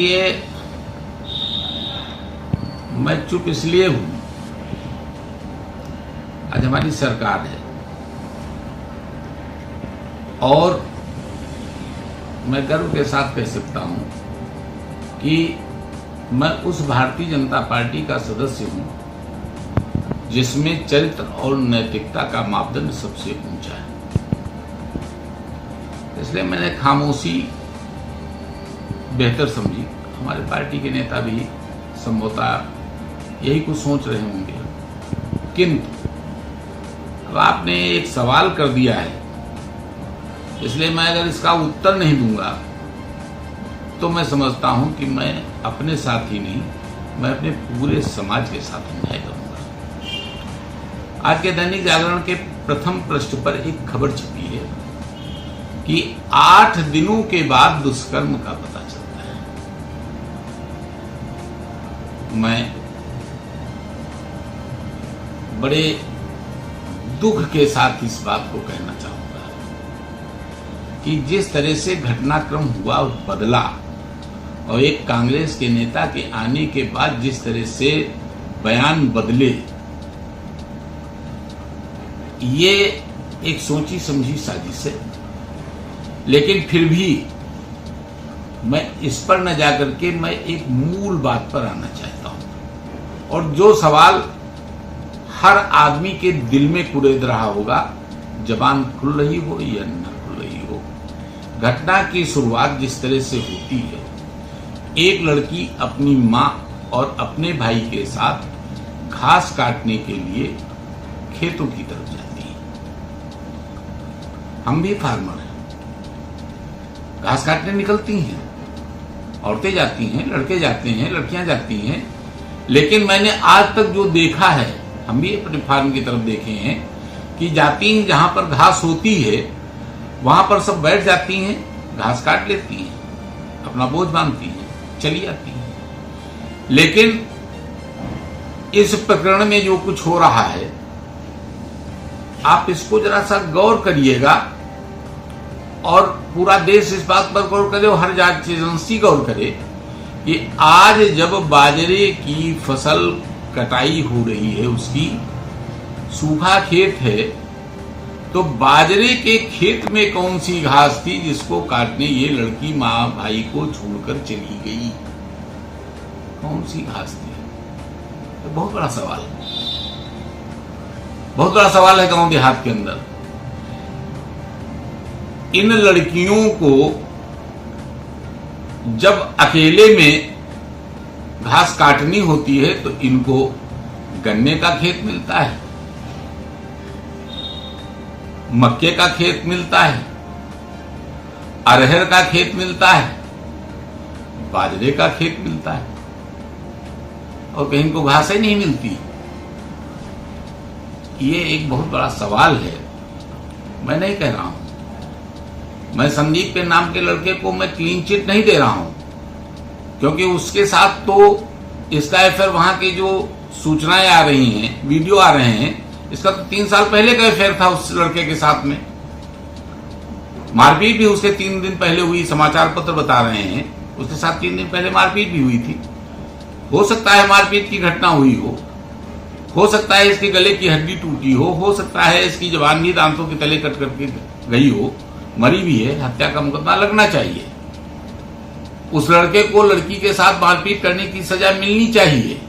देखिए, मैं चुप इसलिए हूं, आज हमारी सरकार है और मैं गर्व के साथ कह सकता हूं कि मैं उस भारतीय जनता पार्टी का सदस्य हूं जिसमें चरित्र और नैतिकता का मापदंड सबसे ऊंचा है। इसलिए मैंने खामोशी बेहतर समझी। हमारे पार्टी के नेता भी संभवतः यही कुछ सोच रहे होंगे, किंतु अब आपने एक सवाल कर दिया है, इसलिए मैं अगर इसका उत्तर नहीं दूंगा तो मैं समझता हूं कि मैं अपने साथ ही नहीं, मैं अपने पूरे समाज के साथ अन्याय करूंगा। आज के दैनिक जागरण के प्रथम पृष्ठ पर एक खबर छपी है कि 8 दिनों के बाद दुष्कर्म का पता चलता है। मैं बड़े दुख के साथ इस बात को कहना चाहूंगा कि जिस तरह से घटनाक्रम हुआ बदला और एक कांग्रेस के नेता के आने के बाद जिस तरह से बयान बदले, ये एक सोची समझी साजिश है। लेकिन फिर भी मैं इस पर न जाकर के मैं एक मूल बात पर आना चाहता हूं, और जो सवाल हर आदमी के दिल में कुरेद रहा होगा, जबान खुल रही हो या न खुल रही हो, घटना की शुरुआत जिस तरह से होती है, एक लड़की अपनी मां और अपने भाई के साथ घास काटने के लिए खेतों की तरफ जाती है। हम भी फार्मर हैं, घास काटने निकलती हैं, औरतें जाती हैं, लड़के जाते हैं, लड़कियां जाती हैं। लेकिन मैंने आज तक जो देखा है, हम भी अपने फार्म की तरफ देखे हैं कि जाती हैं जहां पर घास होती है वहां पर सब बैठ जाती हैं, घास काट लेती हैं, अपना बोझ बांधती हैं, चली आती हैं। लेकिन इस प्रकरण में जो कुछ हो रहा है, आप इसको जरा सा गौर करिएगा और पूरा देश इस बात पर गौर करे और हर जाति एजेंसी गौर करे कि आज जब बाजरे की फसल कटाई हो रही है, उसकी सूखा खेत है, तो बाजरे के खेत में कौन सी घास थी जिसको काटने ये लड़की मां भाई को छोड़कर चली गई? कौन सी घास थी? तो बहुत बड़ा सवाल है, बहुत बड़ा सवाल है गांव देहात के अंदर। इन लड़कियों को जब अकेले में घास काटनी होती है तो इनको गन्ने का खेत मिलता है, मक्के का खेत मिलता है, अरहर का खेत मिलता है, बाजरे का खेत मिलता है, और कहीं इनको घास ही नहीं मिलती। ये एक बहुत बड़ा सवाल है। मैं नहीं कह रहा हूं, मैं संदीप के नाम के लड़के को मैं क्लीन चिट नहीं दे रहा हूं, क्योंकि उसके साथ तो इसका एफआईआर, वहां की जो सूचनाएं आ रही हैं, वीडियो आ रहे हैं, इसका तो 3 साल पहले का एफआईआर था उस लड़के के साथ में। मारपीट भी उसके 3 दिन पहले हुई, समाचार पत्र बता रहे हैं, उसके साथ 3 दिन पहले मारपीट भी हुई थी। हो सकता है मारपीट की घटना हुई हो सकता है इसके गले की हड्डी टूटी हो सकता है इसकी जबान भी दांतों के तले कट करके गई हो, मरी भी है, हत्या का मुकदमा लगना चाहिए। उस लड़के को लड़की के साथ मारपीट करने की सजा मिलनी चाहिए।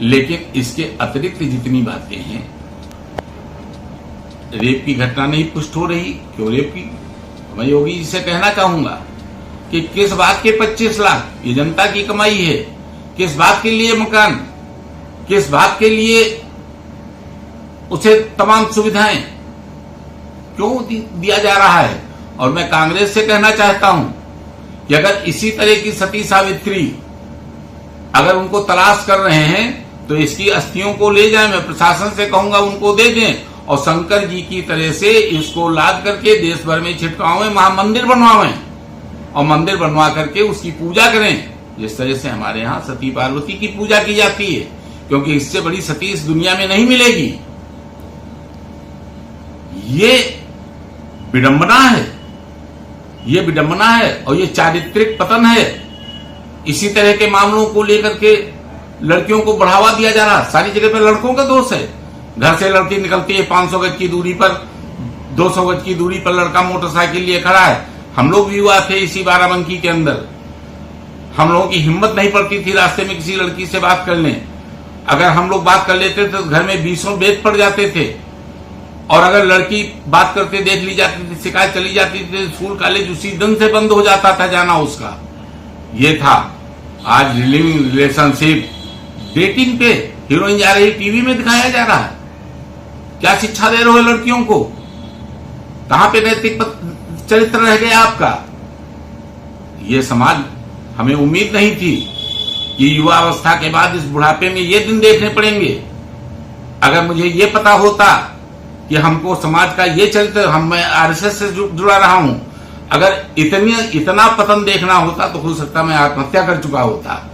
लेकिन इसके अतिरिक्त जितनी बातें हैं, रेप की घटना नहीं पुष्ट हो रही, क्यों रेप की? मैं योगी जी से कहना चाहूंगा कि किस बात के 25 लाख? ये जनता की कमाई है। किस बात के लिए मकान, किस बात के लिए उसे तमाम सुविधाएं क्यों दिया जा रहा है? और मैं कांग्रेस से कहना चाहता हूं कि अगर इसी तरह की सती सावित्री अगर उनको तलाश कर रहे हैं तो इसकी अस्थियों को ले जाएं। मैं प्रशासन से कहूंगा उनको दे दें और शंकर जी की तरह से इसको लाद करके देश भर में छिटकावें, महामंदिर बनवावें और मंदिर बनवा करके उसकी पूजा करें, जिस तरह से हमारे यहाँ सती पार्वती की पूजा की जाती है, क्योंकि इससे बड़ी सती इस दुनिया में नहीं मिलेगी। ये विडंबना है, ये विडंबना है और ये चारित्रिक पतन है। इसी तरह के मामलों को लेकर के लड़कियों को बढ़ावा दिया जा रहा, सारी जगह पर लड़कों का दोष है। घर से लड़की निकलती है 500 गज की दूरी पर, 200 गज की दूरी पर लड़का मोटरसाइकिल लिए खड़ा है। हम लोग भी हुआ थे इसी बाराबंकी के अंदर, हम लोगों की हिम्मत नहीं पड़ती थी रास्ते में किसी लड़की से बात करने। अगर हम लोग बात कर लेते थे तो घर में 20 बेद पड़ जाते थे, और अगर लड़की बात करते देख ली जाती थी, शिकायत चली जाती थी, स्कूल कॉलेज उसी दिन से बंद हो जाता था जाना उसका। ये था। आज लिविंग रिलेशनशिप, डेटिंग पे हीरोइन जा रही, टीवी में दिखाया जा रहा है। क्या शिक्षा दे रहे हो लड़कियों को? कहां पे नैतिक चरित्र रह गया आपका? ये समाज, हमें उम्मीद नहीं थी कि युवा अवस्था के बाद इस बुढ़ापे में ये दिन देखने पड़ेंगे। अगर मुझे ये पता होता कि हमको समाज का ये चरित्र, मैं आरएसएस से जुड़ा रहा हूं, अगर इतना पतन देखना होता तो हो सकता मैं आत्महत्या कर चुका होता।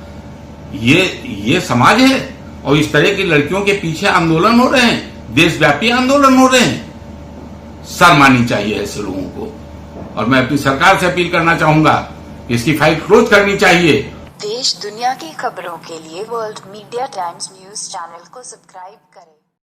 ये समाज है, और इस तरह की लड़कियों के पीछे आंदोलन हो रहे हैं, देशव्यापी आंदोलन हो रहे हैं। शर्म आनी चाहिए ऐसे लोगों को, और मैं अपनी सरकार से अपील करना चाहूंगा कि इसकी फाइल क्लोज करनी चाहिए। देश दुनिया की खबरों के लिए world media times news channel को सब्सक्राइब करें।